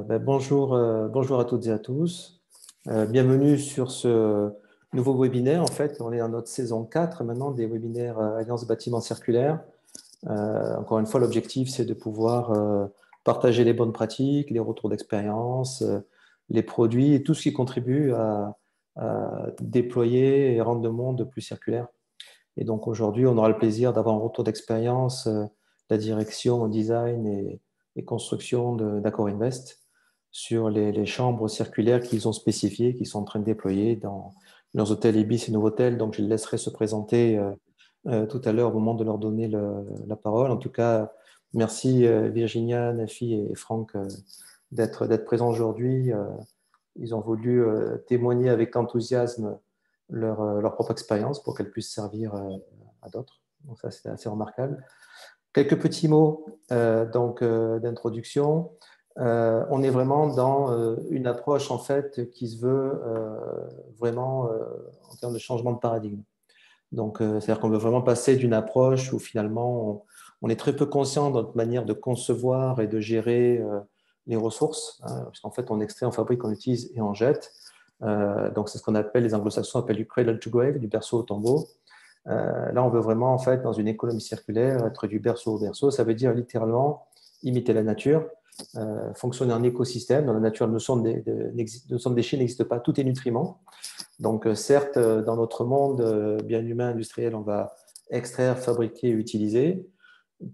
Bonjour à toutes et à tous. Bienvenue sur ce nouveau webinaire. En fait, on est dans notre saison 4 maintenant des webinaires Alliance Bâtiment Circulaire. Encore une fois, l'objectif, c'est de pouvoir partager les bonnes pratiques, les retours d'expérience, les produits et tout ce qui contribue à déployer et rendre le monde plus circulaire. Et donc aujourd'hui, on aura le plaisir d'avoir un retour d'expérience de la direction design et construction d'Accor Invest sur les chambres circulaires qu'ils ont spécifiées, qu'ils sont en train de déployer dans leurs hôtels Ibis et Novotel. Donc je les laisserai se présenter tout à l'heure au moment de leur donner la parole. En tout cas, merci Virginia, Nafi et Franck d'être présents aujourd'hui. Ils ont voulu témoigner avec enthousiasme leur propre expérience pour qu'elle puisse servir à d'autres. Donc ça, c'est assez remarquable. Quelques petits mots d'introduction. On est vraiment dans une approche en fait qui se veut vraiment en termes de changement de paradigme. Donc, c'est-à-dire qu'on veut vraiment passer d'une approche où finalement on est très peu conscient de notre manière de concevoir et de gérer les ressources, hein, parce qu'en fait on extrait, on fabrique, on utilise et on jette. Donc c'est ce qu'on appelle, les anglo-saxons appellent du cradle to grave, du berceau au tombeau. Là on veut vraiment en fait dans une économie circulaire être du berceau au berceau. Ça veut dire littéralement imiter la nature, fonctionner en écosystème. Dans la nature, la notion de déchets n'existe pas, tout est nutriment. Donc certes, dans notre monde bien humain industriel, on va extraire, fabriquer, utiliser.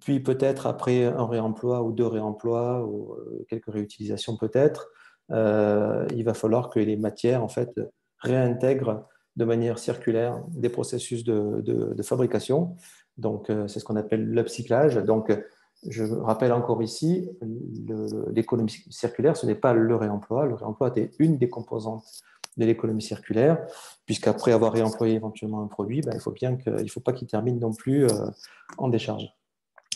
Puis peut-être après un réemploi ou deux réemplois ou quelques réutilisations peut-être, il va falloir que les matières en fait réintègrent de manière circulaire des processus de fabrication. Donc c'est ce qu'on appelle l'upcyclage. Donc je rappelle encore ici, l'économie circulaire, ce n'est pas le réemploi. Le réemploi est une des composantes de l'économie circulaire, puisqu'après avoir réemployé éventuellement un produit, il ne faut pas qu'il termine non plus en décharge.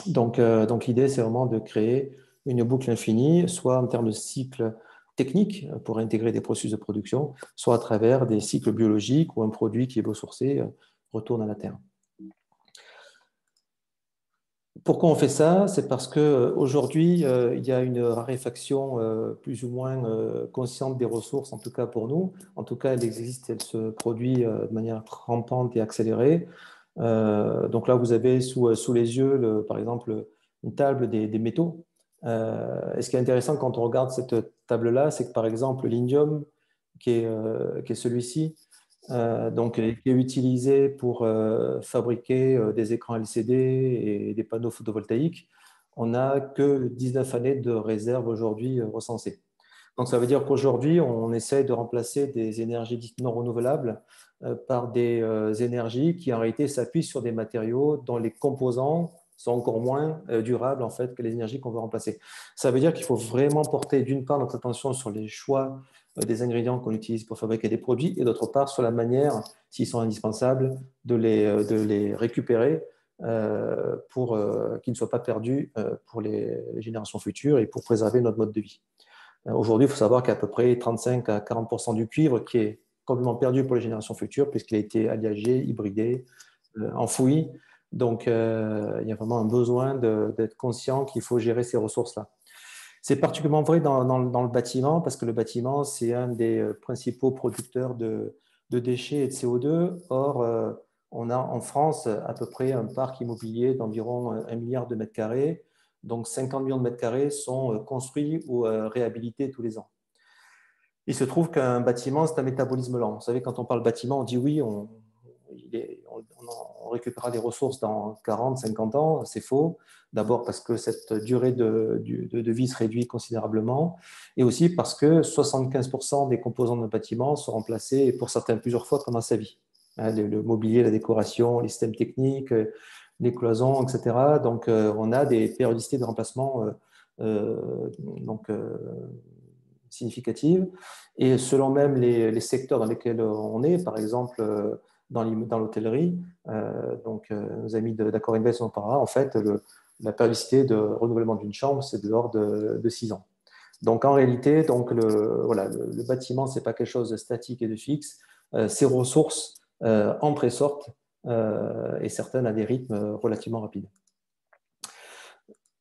Donc l'idée, c'est vraiment de créer une boucle infinie, soit en termes de cycle technique pour intégrer des processus de production, soit à travers des cycles biologiques où un produit qui est biosourcé retourne à la terre. Pourquoi on fait ça? C'est parce qu'aujourd'hui, il y a une raréfaction plus ou moins consciente des ressources, en tout cas pour nous. En tout cas, elle existe, elle se produit de manière rampante et accélérée. Donc là, vous avez sous les yeux, par exemple, une table des métaux. Et ce qui est intéressant quand on regarde cette table-là, c'est que par exemple, l'Indium, qui est celui-ci, qui est utilisé pour fabriquer des écrans LCD et des panneaux photovoltaïques, on n'a que 19 années de réserve aujourd'hui recensées. Donc, ça veut dire qu'aujourd'hui, on essaie de remplacer des énergies dites non renouvelables par des énergies qui, en réalité, s'appuient sur des matériaux dont les composants sont encore moins durables en fait, que les énergies qu'on veut remplacer. Ça veut dire qu'il faut vraiment porter, d'une part, notre attention sur les choix des ingrédients qu'on utilise pour fabriquer des produits et d'autre part, sur la manière, s'ils sont indispensables, de les récupérer pour qu'ils ne soient pas perdus pour les générations futures et pour préserver notre mode de vie. Aujourd'hui, il faut savoir qu'il y a à peu près 35 à 40% du cuivre qui est complètement perdu pour les générations futures puisqu'il a été alliagé, hybridé, enfoui. Donc, il y a vraiment un besoin d'être conscient qu'il faut gérer ces ressources-là. C'est particulièrement vrai dans le bâtiment parce que le bâtiment, c'est un des principaux producteurs de déchets et de CO2. Or, on a en France à peu près un parc immobilier d'environ 1 milliard de mètres carrés. Donc, 50 millions de mètres carrés sont construits ou réhabilités tous les ans. Il se trouve qu'un bâtiment, c'est un métabolisme lent. Vous savez, quand on parle bâtiment, on dit oui, on récupérera les ressources dans 40, 50 ans. C'est faux. D'abord parce que cette durée de vie se réduit considérablement et aussi parce que 75% des composants d'un bâtiment sont remplacés, pour certains plusieurs fois pendant sa vie. Le mobilier, la décoration, les systèmes techniques, les cloisons, etc. Donc, on a des périodicités de remplacement significatives. Et selon même les secteurs dans lesquels on est, par exemple dans l'hôtellerie, nos amis d'Accor Invest en parlera, en fait, la périodicité de renouvellement d'une chambre, c'est de l'ordre de 6 ans. Donc en réalité, le bâtiment, ce n'est pas quelque chose de statique et de fixe. Ces ressources entrent et sortent, et certaines à des rythmes relativement rapides.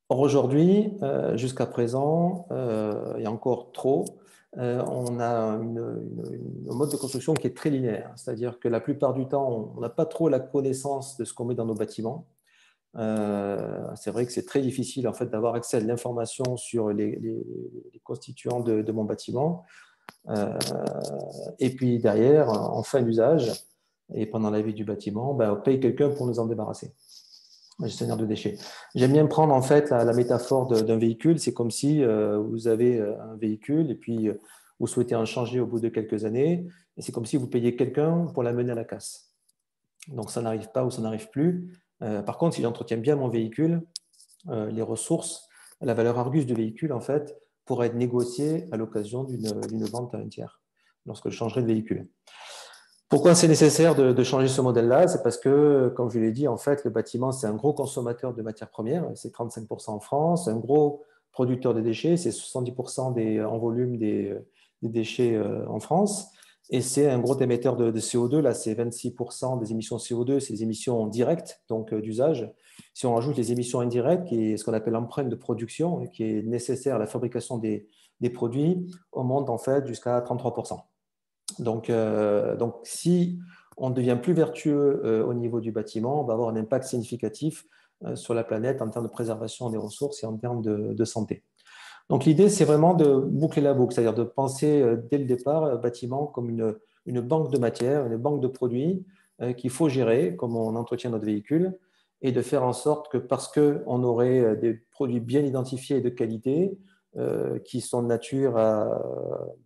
Or, aujourd'hui, jusqu'à présent, et encore trop, on a un mode de construction qui est très linéaire. C'est-à-dire que la plupart du temps, on n'a pas trop la connaissance de ce qu'on met dans nos bâtiments. C'est vrai que c'est très difficile en fait, d'avoir accès à de l'information sur les constituants de mon bâtiment. Et puis derrière, en fin d'usage et pendant la vie du bâtiment, ben, on paye quelqu'un pour nous en débarrasser, un gestionnaire de déchets. J'aime bien prendre en fait la métaphore d'un véhicule. C'est comme si vous avez un véhicule et puis vous souhaitez en changer au bout de quelques années. Et c'est comme si vous payiez quelqu'un pour l'amener à la casse. Donc ça n'arrive pas ou ça n'arrive plus. Par contre, si j'entretiens bien mon véhicule, les ressources, la valeur argus du véhicule, en fait, pourra être négociée à l'occasion d'une vente à un tiers, lorsque je changerai de véhicule. Pourquoi c'est nécessaire de changer ce modèle-là? C'est parce que, comme je l'ai dit, en fait, le bâtiment, c'est un gros consommateur de matières premières, c'est 35% en France, un gros producteur de déchets, c'est 70% en volume des déchets en France, et c'est un gros émetteur de CO2, là, c'est 26% des émissions CO2, c'est les émissions directes, donc d'usage. Si on rajoute les émissions indirectes, qui est ce qu'on appelle l'empreinte de production, qui est nécessaire à la fabrication des produits, on monte en fait jusqu'à 33%. Donc, si on devient plus vertueux au niveau du bâtiment, on va avoir un impact significatif sur la planète en termes de préservation des ressources et en termes de santé. Donc, l'idée, c'est vraiment de boucler la boucle, c'est-à-dire de penser dès le départ le bâtiment comme une banque de matière, une banque de produits qu'il faut gérer comme on entretient notre véhicule et de faire en sorte que parce qu'on aurait des produits bien identifiés et de qualité qui sont de nature à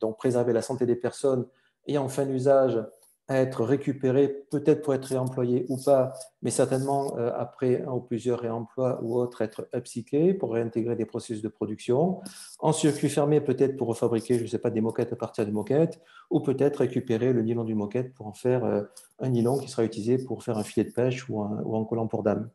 donc, préserver la santé des personnes et en fin d'usage à être récupérés, peut-être pour être réemployés ou pas, mais certainement après un ou plusieurs réemplois ou autres, être upcyclés pour réintégrer des processus de production, en circuit fermé peut-être pour refabriquer, je ne sais pas, des moquettes à partir de moquettes, ou peut-être récupérer le nylon du moquette pour en faire un nylon qui sera utilisé pour faire un filet de pêche ou un collant pour dame.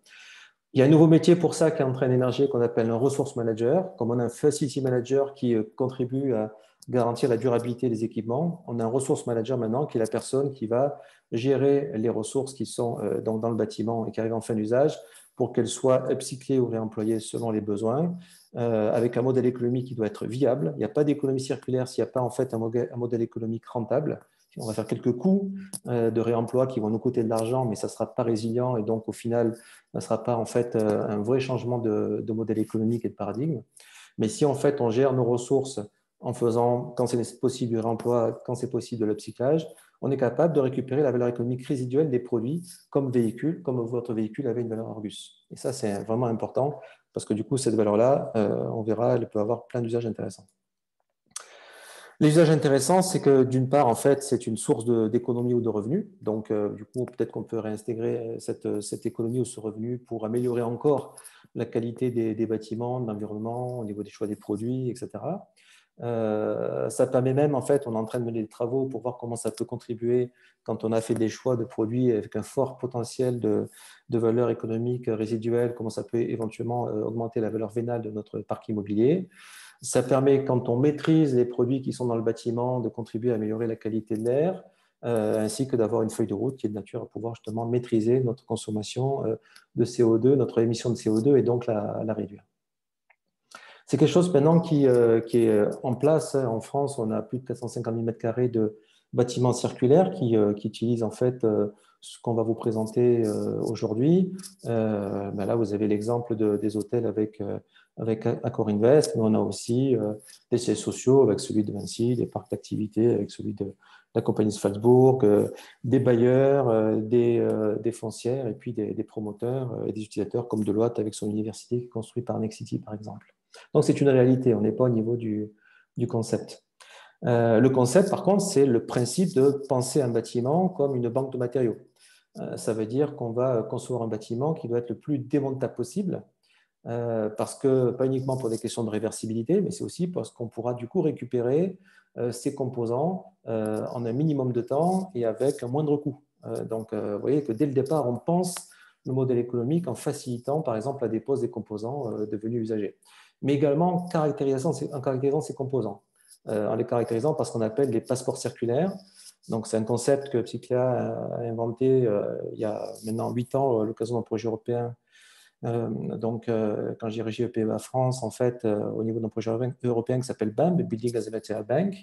Il y a un nouveau métier pour ça qui est en train d'émerger qu'on appelle un resource manager. Comme on a un facility manager qui contribue à garantir la durabilité des équipements, on a un resource manager maintenant qui est la personne qui va gérer les ressources qui sont dans le bâtiment et qui arrivent en fin d'usage pour qu'elles soient upcyclées ou réemployées selon les besoins, avec un modèle économique qui doit être viable. Il n'y a pas d'économie circulaire s'il n'y a pas en fait un modèle économique rentable. On va faire quelques coûts de réemploi qui vont nous coûter de l'argent, mais ça ne sera pas résilient et donc au final, ne sera pas en fait un vrai changement de modèle économique et de paradigme. Mais si en fait on gère nos ressources en faisant, quand c'est possible, du réemploi, quand c'est possible, de l'upcyclage, on est capable de récupérer la valeur économique résiduelle des produits comme véhicule, comme votre véhicule avait une valeur Argus. Et ça, c'est vraiment important parce que du coup, cette valeur-là, on verra, elle peut avoir plein d'usages intéressants. Les usages intéressants, c'est que d'une part, en fait, c'est une source d'économie ou de revenus. Donc, du coup, peut-être qu'on peut réintégrer cette économie ou ce revenu pour améliorer encore la qualité des bâtiments, de l'environnement, au niveau des choix des produits, etc. Ça permet même, en fait, on est en train de mener des travaux pour voir comment ça peut contribuer quand on a fait des choix de produits avec un fort potentiel de valeur économique résiduelle, comment ça peut éventuellement augmenter la valeur vénale de notre parc immobilier. Ça permet, quand on maîtrise les produits qui sont dans le bâtiment, de contribuer à améliorer la qualité de l'air, ainsi que d'avoir une feuille de route qui est de nature à pouvoir justement maîtriser notre consommation de CO2, notre émission de CO2 et donc la réduire. C'est quelque chose maintenant qui est en place. En France, on a plus de 450 000 m² de bâtiments circulaires qui utilisent en fait ce qu'on va vous présenter aujourd'hui. Ben là, vous avez l'exemple des hôtels avec Accor Invest, mais on a aussi des sièges sociaux avec celui de Vinci, des parcs d'activités avec celui de la compagnie de Salzbourg, des bailleurs, des foncières et puis des promoteurs et des utilisateurs comme Deloitte avec son université qui est construite par Nexity, par exemple. Donc, c'est une réalité, on n'est pas au niveau du concept. Le concept, par contre, c'est le principe de penser un bâtiment comme une banque de matériaux. Ça veut dire qu'on va concevoir un bâtiment qui doit être le plus démontable possible, parce que, pas uniquement pour des questions de réversibilité, mais c'est aussi parce qu'on pourra du coup récupérer ces composants en un minimum de temps et avec un moindre coût. Donc, vous voyez que dès le départ, on pense le modèle économique en facilitant, par exemple, la dépose des composants devenus usagés, mais également en caractérisant ces composants, en les caractérisant par ce qu'on appelle les passeports circulaires. Donc, c'est un concept que Psychlia a inventé il y a maintenant 8 ans à l'occasion d'un projet européen Quand j'ai dirigé PMA France, en fait, au niveau d'un projet européen qui s'appelle BAM, Building as a Material Bank,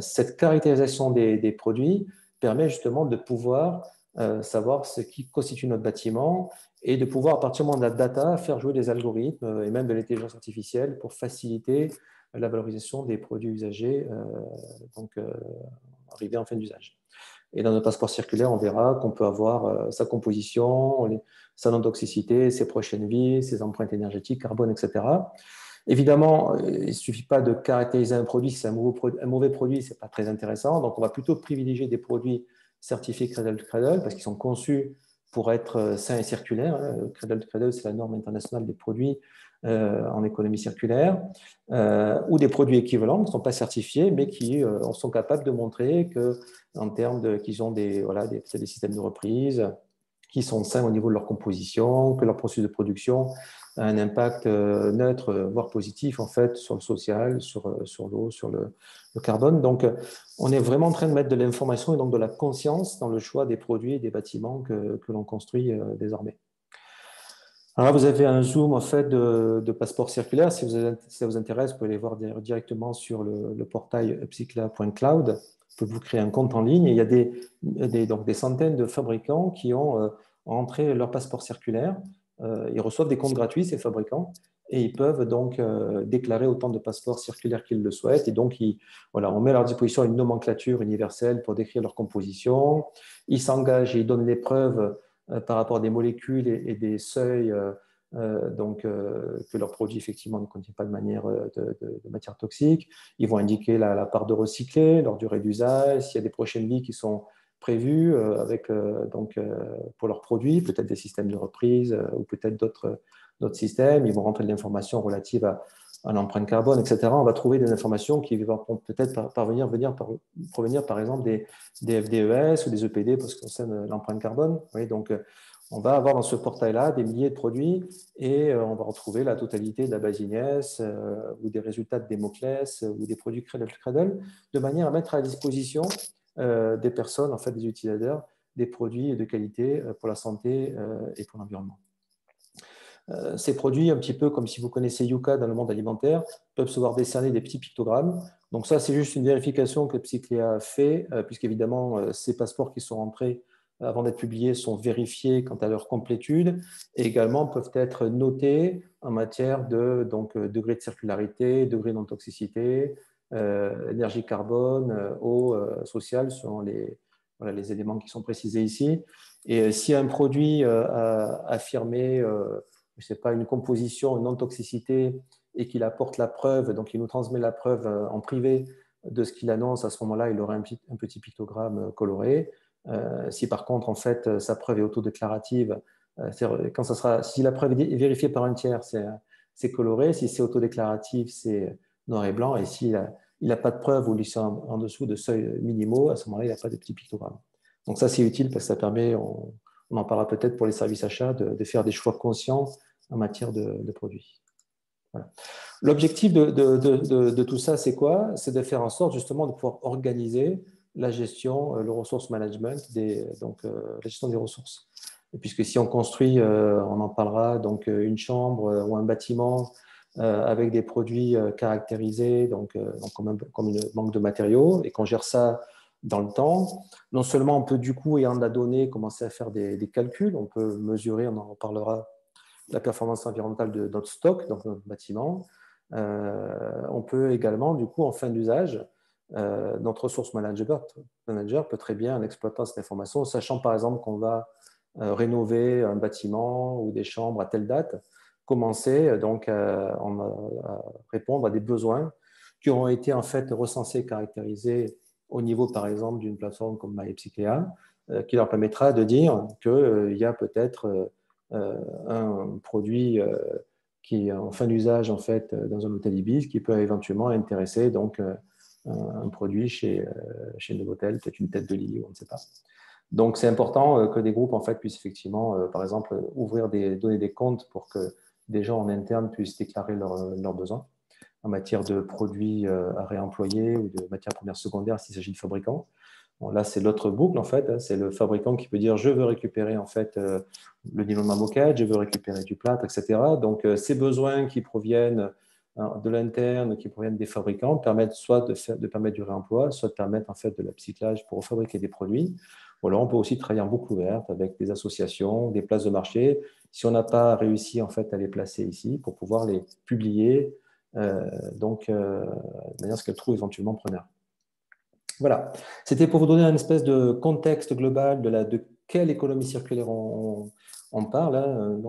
cette caractérisation des produits permet justement de pouvoir savoir ce qui constitue notre bâtiment et de pouvoir, à partir du moment de la data, faire jouer des algorithmes et même de l'intelligence artificielle pour faciliter la valorisation des produits usagés arrivés en fin d'usage. Et dans notre passeport circulaire, on verra qu'on peut avoir sa composition, sa non-toxicité, ses prochaines vies, ses empreintes énergétiques, carbone, etc. Évidemment, il ne suffit pas de caractériser un produit. Si c'est un mauvais produit, ce n'est pas très intéressant. Donc, on va plutôt privilégier des produits certifiés Cradle to Cradle parce qu'ils sont conçus pour être sains et circulaires. Cradle to Cradle, c'est la norme internationale des produits en économie circulaire, ou des produits équivalents qui ne sont pas certifiés, mais qui sont capables de montrer qu'ils ont des systèmes de reprise, qui sont sains au niveau de leur composition, que leur processus de production a un impact neutre, voire positif, en fait, sur le social, sur l'eau, sur le carbone. Donc, on est vraiment en train de mettre de l'information et donc de la conscience dans le choix des produits et des bâtiments que l'on construit désormais. Alors là, vous avez un zoom en fait de passeport circulaire. Si ça vous intéresse, vous pouvez aller voir directement sur le portail upcycla.cloud. Vous pouvez vous créer un compte en ligne. Et il y a donc des centaines de fabricants qui ont entré leur passeport circulaire. Ils reçoivent des comptes gratuits, ces fabricants, et ils peuvent donc déclarer autant de passeports circulaires qu'ils le souhaitent. Et donc, on met à leur disposition une nomenclature universelle pour décrire leur composition. Ils s'engagent et ils donnent les preuves par rapport à des molécules et des seuils que leur produit effectivement ne contient pas de matière toxique. Ils vont indiquer la part de recyclé, leur durée d'usage, s'il y a des prochaines vies qui sont prévues pour leurs produits, peut-être des systèmes de reprise ou peut-être d'autres systèmes. Ils vont rentrer de l'information relative à l'empreinte carbone, etc. On va trouver des informations qui vont peut-être provenir par exemple des FDES ou des EPD pour ce qui concerne l'empreinte carbone. Oui, donc, on va avoir dans ce portail-là des milliers de produits et on va retrouver la totalité de la base Inès ou des résultats de Démoclès ou des produits Cradle to Cradle, de manière à mettre à disposition des personnes, en fait, des utilisateurs, des produits de qualité pour la santé et pour l'environnement. Ces produits, un petit peu comme si vous connaissez Yuka dans le monde alimentaire, peuvent se voir décerner des petits pictogrammes. Donc ça, c'est juste une vérification que Psycléa a fait, puisqu'évidemment, ces passeports qui sont rentrés avant d'être publiés sont vérifiés quant à leur complétude et également peuvent être notés en matière de degré de circularité, degré de non-toxicité, énergie carbone, eau sociale, selon les éléments qui sont précisés ici. Et si un produit affirmé je ne sais pas, une composition, une non-toxicité et qu'il apporte la preuve, donc il nous transmet la preuve en privé de ce qu'il annonce, à ce moment-là, il aura un petit pictogramme coloré. Si par contre, en fait, sa preuve est autodéclarative, si la preuve est vérifiée par un tiers, c'est coloré. Si c'est autodéclaratif, c'est noir et blanc. Et s'il n'a pas de preuve ou il est en dessous de seuils minimaux, à ce moment-là, il n'a pas de petit pictogramme. Donc ça, c'est utile parce que ça permet, on en parlera peut-être pour les services achats, de faire des choix conscients en matière de produits. Voilà. L'objectif de tout ça, c'est quoi? C'est de faire en sorte justement de pouvoir organiser la gestion, le resource management, la gestion des ressources. Et puisque si on construit, on en parlera, donc une chambre ou un bâtiment avec des produits caractérisés, comme une banque de matériaux, et qu'on gère ça dans le temps, non seulement on peut du coup, ayant de la donnée, commencer à faire des calculs, on peut mesurer, on en reparlera, la performance environnementale de notre stock, donc notre bâtiment. On peut également, du coup, en fin d'usage, notre ressource manager peut très bien, en exploitant cette information, sachant par exemple qu'on va rénover un bâtiment ou des chambres à telle date, commencer donc à répondre à des besoins qui ont été en fait recensés, caractérisés au niveau par exemple d'une plateforme comme MyPsycléa, qui leur permettra de dire qu'il y a peut-être un produit qui est en fin d'usage en fait dans un hôtel Ibis qui peut éventuellement intéresser donc un produit chez Novotel, peut-être une tête de lit, on ne sait pas. Donc c'est important que des groupes en fait puissent effectivement, par exemple, donner des comptes pour que des gens en interne puissent déclarer leurs besoins en matière de produits à réemployer ou de matières premières secondaires s'il s'agit de fabricants. Bon, là, c'est l'autre boucle, en fait, hein. C'est le fabricant qui peut dire, je veux récupérer, en fait, le nylon de ma moquette, je veux récupérer du plâtre, etc. Donc, ces besoins qui proviennent de l'interne, qui proviennent des fabricants, permettent soit de permettre du réemploi, soit de permettre, en fait, de l'upcyclage pour fabriquer des produits. Ou alors, on peut aussi travailler en boucle ouverte avec des associations, des places de marché, si on n'a pas réussi, en fait, à les placer ici, pour pouvoir les publier, de manière à ce qu'elles trouvent éventuellement preneur. Voilà, c'était pour vous donner un espèce de contexte global de quelle économie circulaire on parle, hein.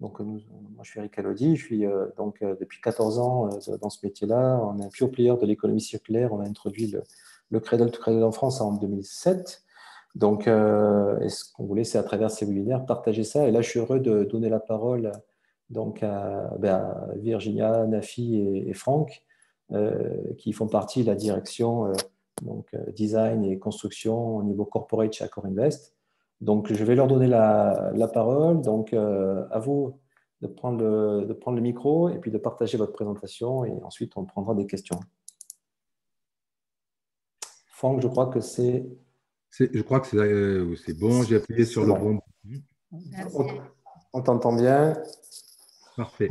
Moi, je suis Eric Alodi, je suis depuis 14 ans dans ce métier-là. On est un pure player de l'économie circulaire. On a introduit le Cradle to Cradle en France en 2007. Et ce qu'on voulait, c'est à travers ces webinaires partager ça. Et là, je suis heureux de donner la parole à Virginia, Nafi et Franck, qui font partie de la direction design et construction au niveau corporate chez Accor Invest. Donc, je vais leur donner la parole. Donc, à vous de prendre le micro et puis de partager votre présentation. Et ensuite, on prendra des questions. Franck, je crois que c'est... Je crois que c'est bon. J'ai appuyé sur le bon. bon bouton. On t'entend bien. Parfait.